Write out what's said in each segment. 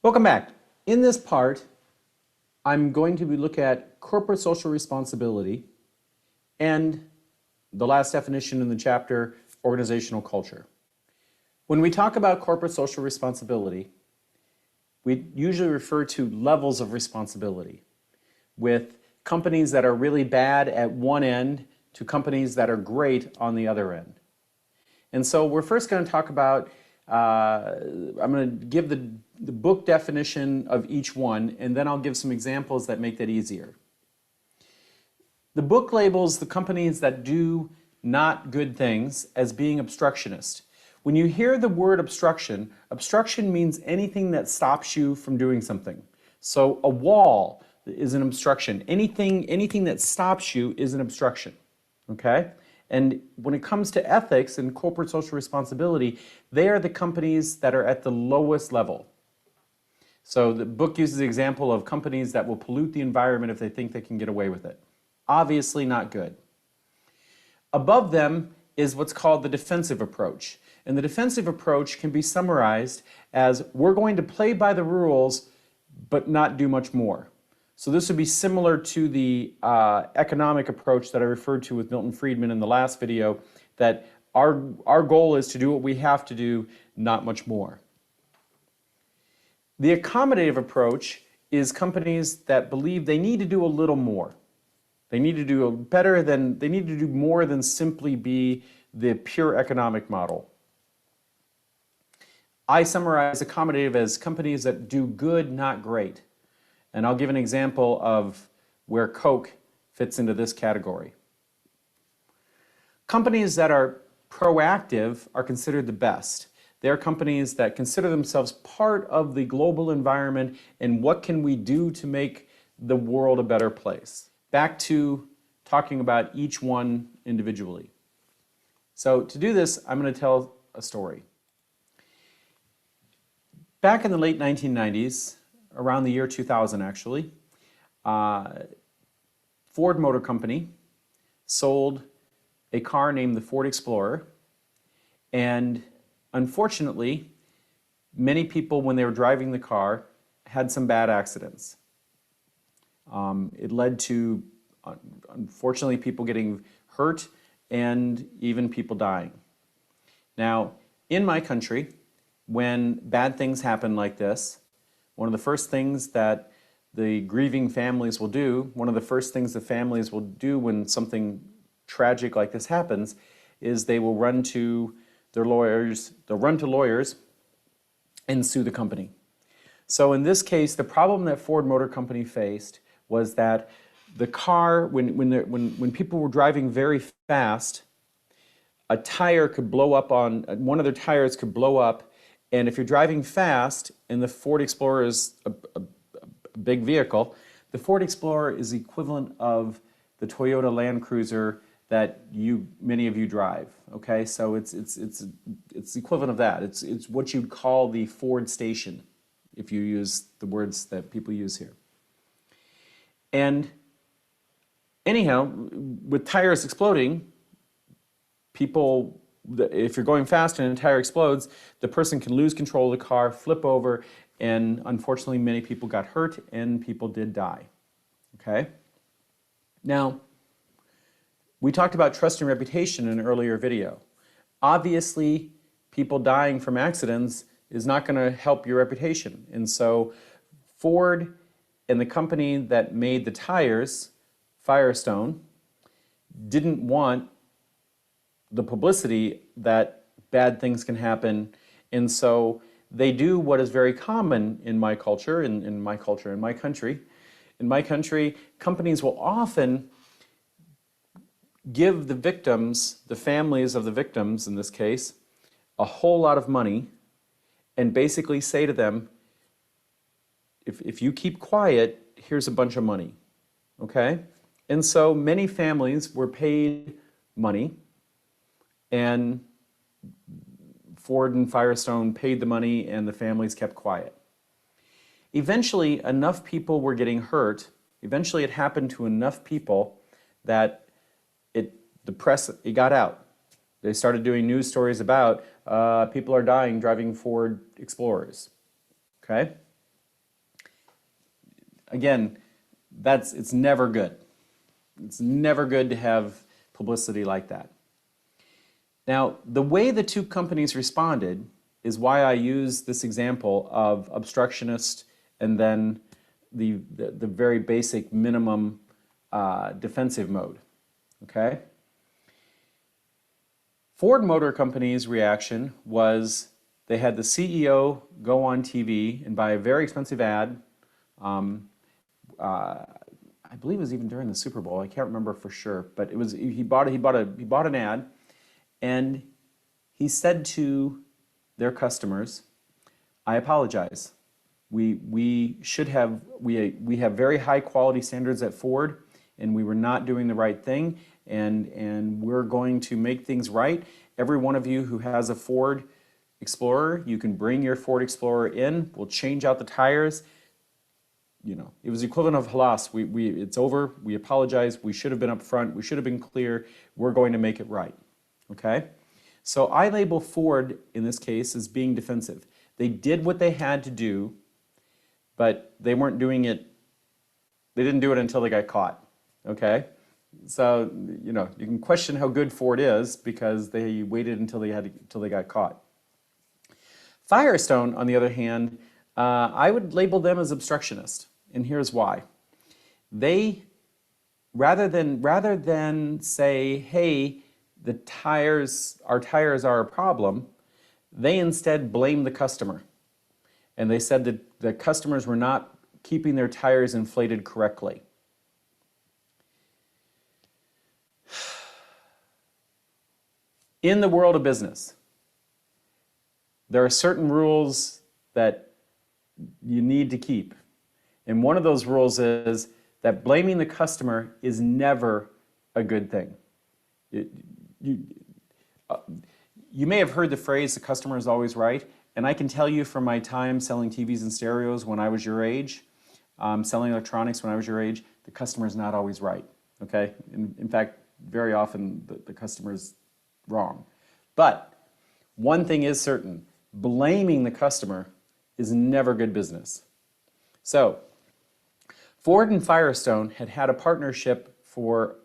Welcome back. In this part, I'm going to look at corporate social responsibility and the last definition in the chapter, organizational culture. When we talk about corporate social responsibility, we usually refer to levels of responsibility, with companies that are really bad at one end to companies that are great on the other end. And so we're first going to talk about, I'm going to give the book definition of each one, and then I'll give some examples that make that easier. The book labels the companies that do not good things as being obstructionist. When you hear the word obstruction, obstruction means anything that stops you from doing something. So a wall is an obstruction. Anything that stops you is an obstruction. Okay? And when it comes to ethics and corporate social responsibility, they are the companies that are at the lowest level. So the book uses the example of companies that will pollute the environment if they think they can get away with it. Obviously not good. Above them is what's called the defensive approach. And the defensive approach can be summarized as we're going to play by the rules but not do much more. So this would be similar to the economic approach that I referred to with Milton Friedman in the last video, that our goal is to do what we have to do, not much more. The accommodative approach is companies that believe they need to do a little more. They need to do they need to do more than simply be the pure economic model. I summarize accommodative as companies that do good, not great. And I'll give an example of where Coke fits into this category. Companies that are proactive are considered the best. They're companies that consider themselves part of the global environment and what can we do to make the world a better place. Back to talking about each one individually. So to do this, I'm going to tell a story. Back in the late 1990s, around the year 2000 actually, Ford Motor Company sold a car named the Ford Explorer, and unfortunately, many people when they were driving the car had some bad accidents. It led to, unfortunately, people getting hurt and even people dying. Now, in my country, when bad things happen like this, one of the first things that the grieving families will do, one of the first things the families will do when something tragic like this happens, is they will run to their lawyers, they'll run to lawyers and sue the company. So in this case, the problem that Ford Motor Company faced was that the car, when people were driving very fast, a tire could blow up on, one of their tires could blow up. And if you're driving fast, and the Ford Explorer is a big vehicle, the Ford Explorer is the equivalent of the Toyota Land Cruiser that many of you drive. Okay, so it's the equivalent of that. It's what you'd call the Ford station, if you use the words that people use here. And anyhow, with tires exploding, if you're going fast and a tire explodes, the person can lose control of the car, flip over, and unfortunately many people got hurt and people did die. Okay? Now, we talked about trust and reputation in an earlier video. Obviously, people dying from accidents is not going to help your reputation. And so Ford and the company that made the tires, Firestone, didn't want the publicity that bad things can happen, and so they do what is very common in my culture, in my country. In my country, companies will often give the victims, the families of the victims in this case, a whole lot of money and basically say to them, if you keep quiet, here's a bunch of money. Okay? And so many families were paid money, and Ford and Firestone paid the money and the families kept quiet. Eventually, enough people were getting hurt. Eventually, it happened to enough people that the press, it got out. They started doing news stories about people are dying driving Ford Explorers. Okay? again, it's never good. It's never good to have publicity like that. Now, the way the two companies responded is why I use this example of Obstructionist and then the very basic minimum defensive mode, okay? Ford Motor Company's reaction was they had the CEO go on TV and buy a very expensive ad. I believe it was even during the Super Bowl. I can't remember for sure, but it was he bought an ad, and he said to their customers, "I apologize. We have very high quality standards at Ford, and we were not doing the right thing, and we're going to make things right. Every one of you who has a Ford Explorer, you can bring your Ford Explorer in. We'll change out the tires." You know, it was the equivalent of halas. It's over. We apologize. We should have been upfront. We should have been clear. We're going to make it right. Okay? So I label Ford in this case as being defensive. They did what they had to do, but they weren't doing it. They didn't do it until they got caught. Okay? So, you know, you can question how good Ford is because they waited until they got caught. Firestone, on the other hand, I would label them as obstructionist, and here's why. They, rather than say, hey, our tires are a problem, they instead blame the customer. And they said that the customers were not keeping their tires inflated correctly. In the world of business, there are certain rules that you need to keep. And one of those rules is that blaming the customer is never a good thing. You may have heard the phrase, the customer is always right. And I can tell you from my time selling TVs and stereos when I was your age, selling electronics when I was your age, the customer is not always right. Okay? In fact, very often the customer is wrong. But one thing is certain, blaming the customer is never good business. So, Ford and Firestone had a partnership for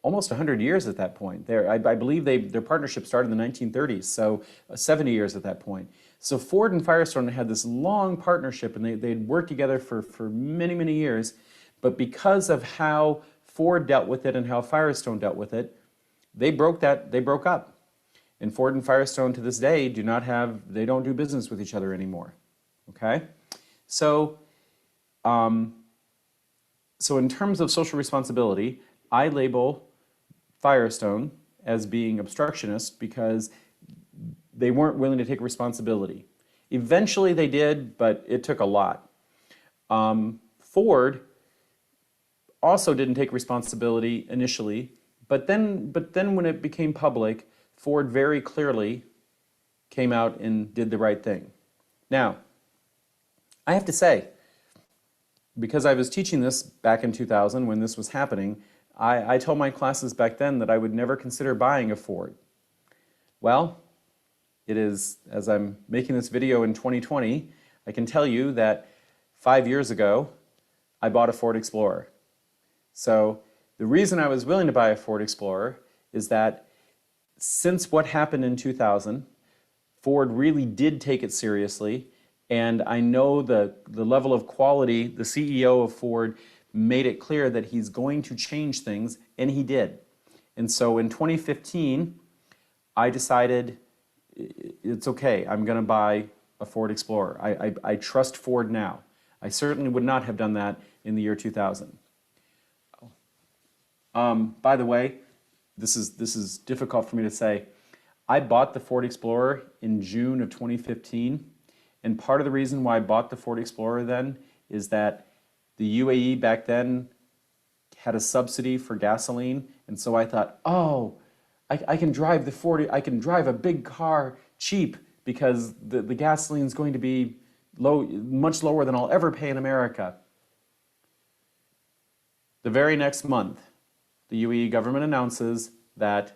almost 100 years at that point. I believe their partnership started in the 1930s, so 70 years at that point. So Ford and Firestone had this long partnership, and they'd worked together for many, many years. But because of how Ford dealt with it and how Firestone dealt with it, they broke up. And Ford and Firestone to this day they don't do business with each other anymore. Okay? So, in terms of social responsibility, I label Firestone as being obstructionist because they weren't willing to take responsibility. Eventually they did, but it took a lot. Ford also didn't take responsibility initially, but then when it became public, Ford very clearly came out and did the right thing. Now, I have to say, because I was teaching this back in 2000 when this was happening, I told my classes back then that I would never consider buying a Ford. Well, it is, as I'm making this video in 2020, I can tell you that 5 years ago, I bought a Ford Explorer. So the reason I was willing to buy a Ford Explorer is that since what happened in 2000, Ford really did take it seriously, and I know the level of quality. The CEO of Ford made it clear that he's going to change things, and he did. And so in 2015, I decided it's okay, I'm going to buy a Ford Explorer. I trust Ford now. I certainly would not have done that in the year 2000. By the way, this is difficult for me to say. I bought the Ford Explorer in June of 2015, and part of the reason why I bought the Ford Explorer then is that the UAE back then had a subsidy for gasoline, and so I thought, oh, I can drive the Ford, I can drive a big car cheap because the gasoline is going to be much lower than I'll ever pay in America. The very next month, the UAE government announces that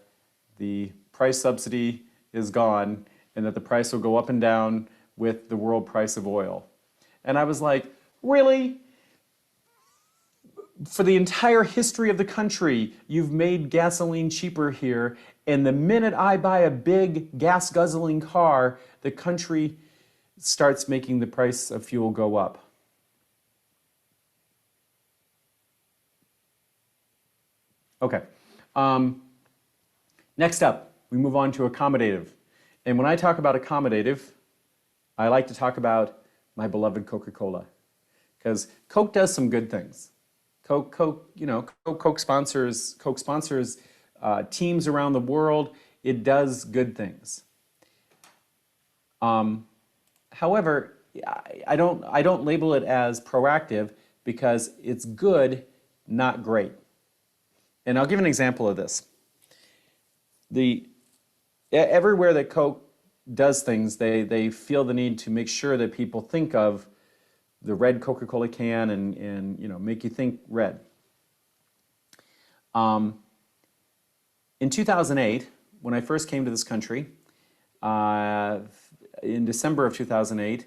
the price subsidy is gone and that the price will go up and down with the world price of oil. And I was like, Really? For the entire history of the country, you've made gasoline cheaper here, and the minute I buy a big gas-guzzling car, the country starts making the price of fuel go up. Okay. Next up, we move on to accommodative. And when I talk about accommodative, I like to talk about my beloved Coca-Cola, because Coke does some good things. Coke sponsors teams around the world. It does good things. However, I don't label it as proactive because it's good, not great. And I'll give an example of this. Everywhere that Coke does things, they feel the need to make sure that people think of the red Coca-Cola can and make you think red. In 2008, when I first came to this country, in December of 2008,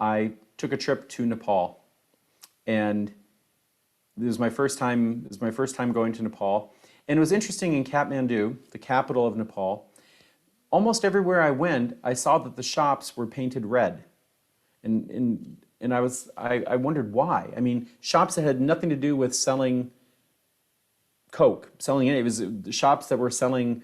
I took a trip to Nepal, and this was my first time. This was my first time going to Nepal, and it was interesting. In Kathmandu, the capital of Nepal, almost everywhere I went, I saw that the shops were painted red, and I wondered why. I mean, shops that had nothing to do with selling Coke, it was shops that were selling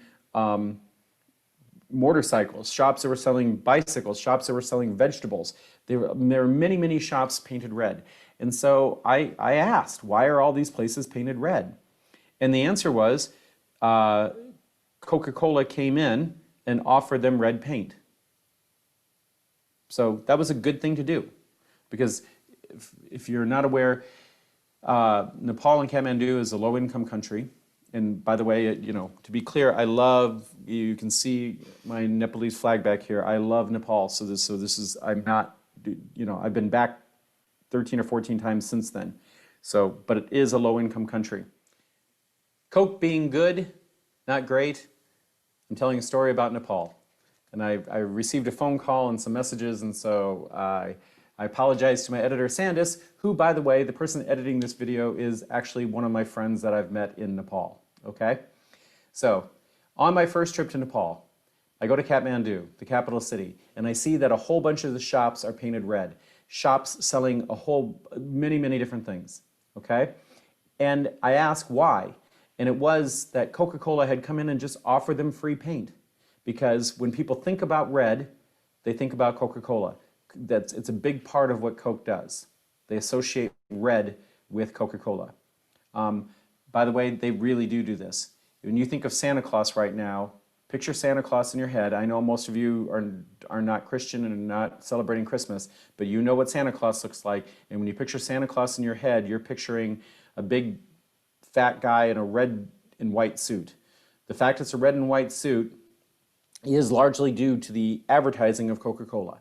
motorcycles, shops that were selling bicycles, shops that were selling vegetables. There were many, many shops painted red. And so I asked, why are all these places painted red? And the answer was, Coca-Cola came in and offered them red paint. So that was a good thing to do, because if you're not aware, Nepal and Kathmandu is a low-income country. And by the way, to be clear, you can see my Nepalese flag back here. I love Nepal. So this is, I've been back 13 or 14 times since then. But it is a low-income country. Coke being good, not great. I'm telling a story about Nepal. And I received a phone call and some messages, and so I apologize to my editor, Sandus, who, by the way, the person editing this video is actually one of my friends that I've met in Nepal, okay? So, on my first trip to Nepal, I go to Kathmandu, the capital city, and I see that a whole bunch of the shops are painted red. Shops selling many, many different things, okay? And I ask why, and it was that Coca-Cola had come in and just offered them free paint, because when people think about red, they think about Coca-Cola. It's a big part of what Coke does. They associate red with Coca-Cola. By the way, they really do this. When you think of Santa Claus right now, picture Santa Claus in your head. I know most of you are not Christian and are not celebrating Christmas, but you know what Santa Claus looks like. And when you picture Santa Claus in your head, you're picturing a big fat guy in a red and white suit. The fact it's a red and white suit is largely due to the advertising of Coca-Cola.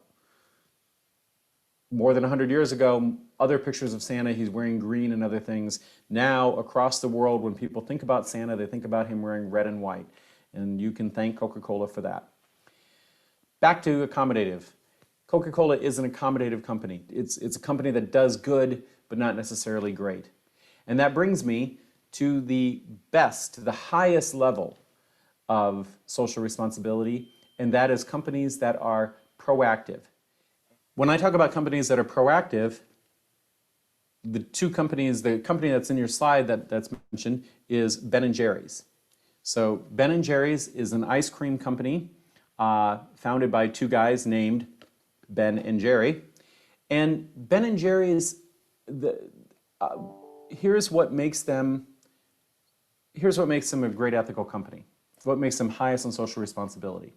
More than 100 years ago, other pictures of Santa, he's wearing green and other things. Now, across the world, when people think about Santa, they think about him wearing red and white. And you can thank Coca-Cola for that. Back to accommodative. Coca-Cola is an accommodative company. It's a company that does good, but not necessarily great. And that brings me to the best, the highest level of social responsibility, and that is companies that are proactive. When I talk about companies that are proactive, the company that's in your slide that's mentioned is Ben & Jerry's. So Ben & Jerry's is an ice cream company founded by two guys named Ben and Jerry. And Ben & Jerry's, here's what makes them a great ethical company. What makes them highest on social responsibility.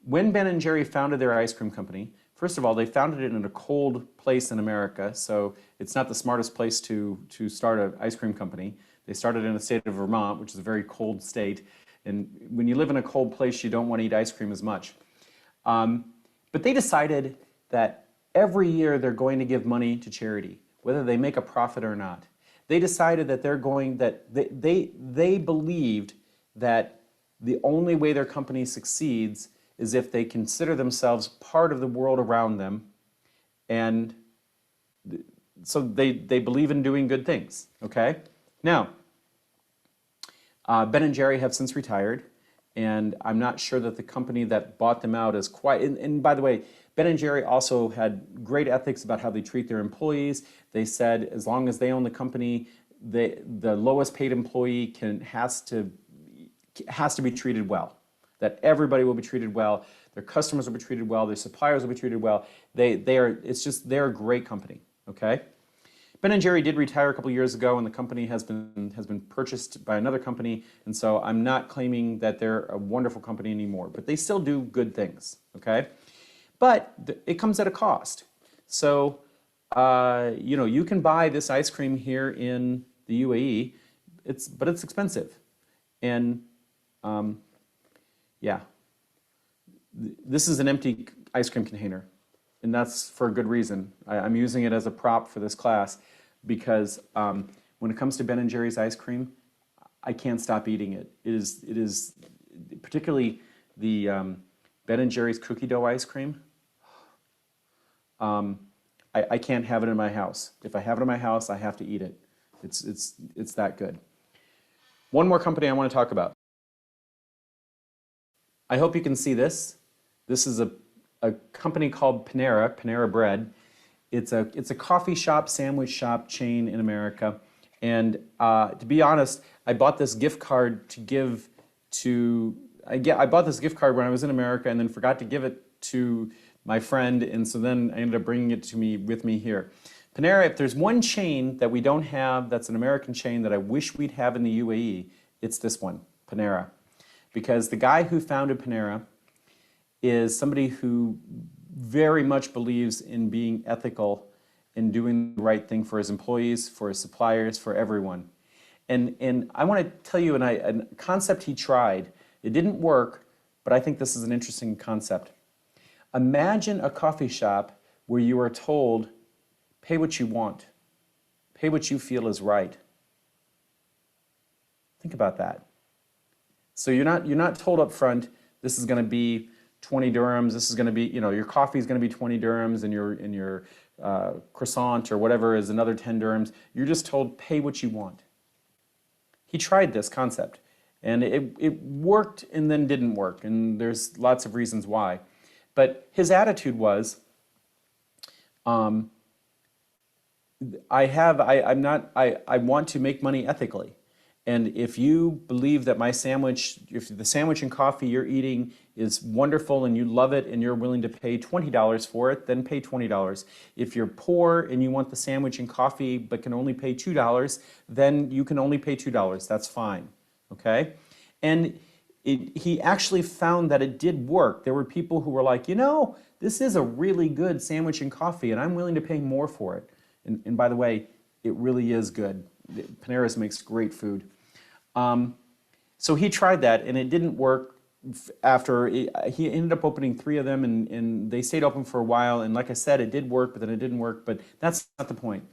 When Ben & Jerry founded their ice cream company, first of all, they founded it in a cold place in America, so it's not the smartest place to start an ice cream company. They started in the state of Vermont, which is a very cold state, and when you live in a cold place, you don't want to eat ice cream as much. But they decided that every year they're going to give money to charity, whether they make a profit or not. They decided that they believed that the only way their company succeeds is if they consider themselves part of the world around them, and so they believe in doing good things, okay? Now, Ben and Jerry have since retired, and I'm not sure that the company that bought them out is quite, and by the way, Ben and Jerry also had great ethics about how they treat their employees. They said as long as they own the company, the lowest paid employee has to be treated well, that everybody will be treated well, their customers will be treated well, their suppliers will be treated well. They're a great company, okay? Ben and Jerry did retire a couple years ago, and the company has been purchased by another company, and so I'm not claiming that they're a wonderful company anymore, but they still do good things, okay? But it comes at a cost. So, you know, you can buy this ice cream here in the UAE, but it's expensive. And yeah, this is an empty ice cream container, and that's for a good reason. I'm using it as a prop for this class because when it comes to Ben and Jerry's ice cream, I can't stop eating it. It is particularly the Ben and Jerry's cookie dough ice cream. I can't have it in my house. If I have it in my house, I have to eat it. It's that good. One more company I want to talk about. I hope you can see this. This is a company called Panera Bread. It's a coffee shop, sandwich shop chain in America. And to be honest, I bought this gift card to give to, I bought this gift card when I was in America and then forgot to give it to my friend, and so then I ended up bringing it with me here. Panera, if there's one chain that we don't have that's an American chain that I wish we'd have in the UAE, it's this one, Panera. Because the guy who founded Panera is somebody who very much believes in being ethical and doing the right thing for his employees, for his suppliers, for everyone. And I want to tell you a concept he tried. It didn't work, but I think this is an interesting concept. Imagine a coffee shop where you are told, pay what you want, pay what you feel is right. Think about that. So you're not told up front, this is going to be 20 dirhams, this is going to be, you know, your coffee is going to be 20 dirhams and your croissant or whatever is another 10 dirhams. You're just told, pay what you want. He tried this concept, and it worked and then didn't work, and there's lots of reasons why. But his attitude was, I want to make money ethically. And if you believe that if the sandwich and coffee you're eating is wonderful and you love it and you're willing to pay $20 for it, then pay $20. If you're poor and you want the sandwich and coffee but can only pay $2, then you can only pay $2. That's fine, okay? And he actually found that it did work. There were people who were like, you know, this is a really good sandwich and coffee and I'm willing to pay more for it. And by the way, it really is good. Panera's makes great food. So he tried that and it didn't work. After he ended up opening 3 of them and they stayed open for a while, and like I said, it did work, but then it didn't work. But that's not the point.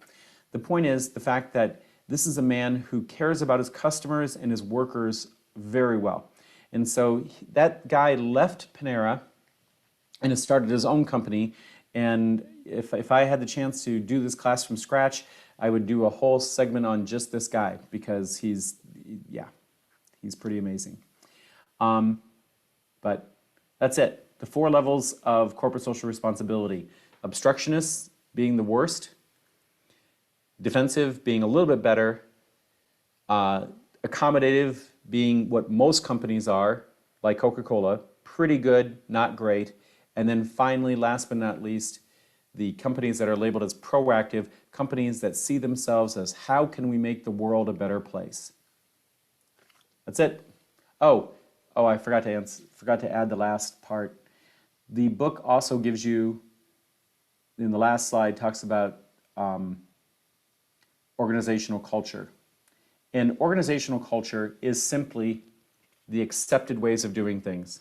The point is the fact that this is a man who cares about his customers and his workers very well. And so that guy left Panera and has started his own company. And if I had the chance to do this class from scratch, I would do a whole segment on just this guy because he's pretty amazing. But that's it. The 4 levels of corporate social responsibility. Obstructionists being the worst. Defensive being a little bit better. Accommodative being what most companies are, like Coca-Cola. Pretty good, not great. And then finally, last but not least, the companies that are labeled as proactive, companies that see themselves as how can we make the world a better place. That's it. Oh, I forgot to add the last part. The book also gives you, in the last slide, talks about organizational culture. And organizational culture is simply the accepted ways of doing things.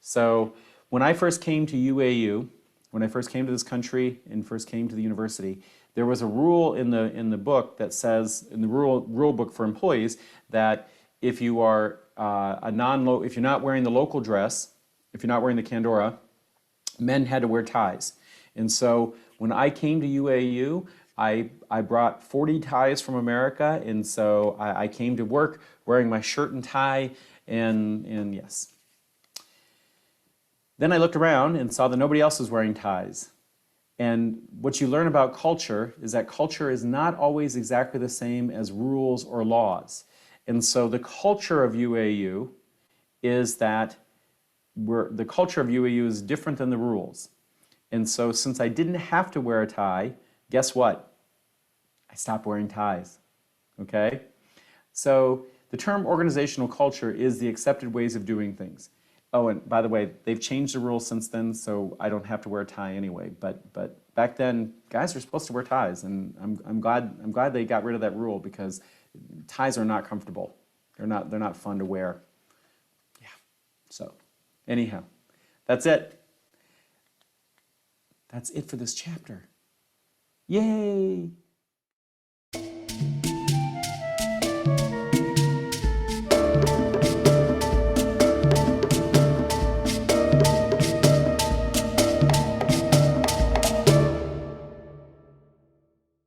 So when I first came to UAEU, when I first came to this country and first came to the university, there was a rule in the book that says, in the rule book for employees, that if you are if you're not wearing the local dress, if you're not wearing the kandora, men had to wear ties. And so when I came to UAEU, I brought 40 ties from America, and so I came to work wearing my shirt and tie, and yes. Then I looked around and saw that nobody else was wearing ties. And what you learn about culture is that culture is not always exactly the same as rules or laws. And so the culture of UAEU is that the culture of UAEU is different than the rules. And so since I didn't have to wear a tie, guess what? I stopped wearing ties, okay? So the term organizational culture is the accepted ways of doing things. Oh, and by the way, they've changed the rules since then, so I don't have to wear a tie anyway. But back then, guys were supposed to wear ties, and I'm glad they got rid of that rule, because ties are not comfortable. They're not fun to wear. Yeah. So, anyhow, that's it. That's it for this chapter. Yay!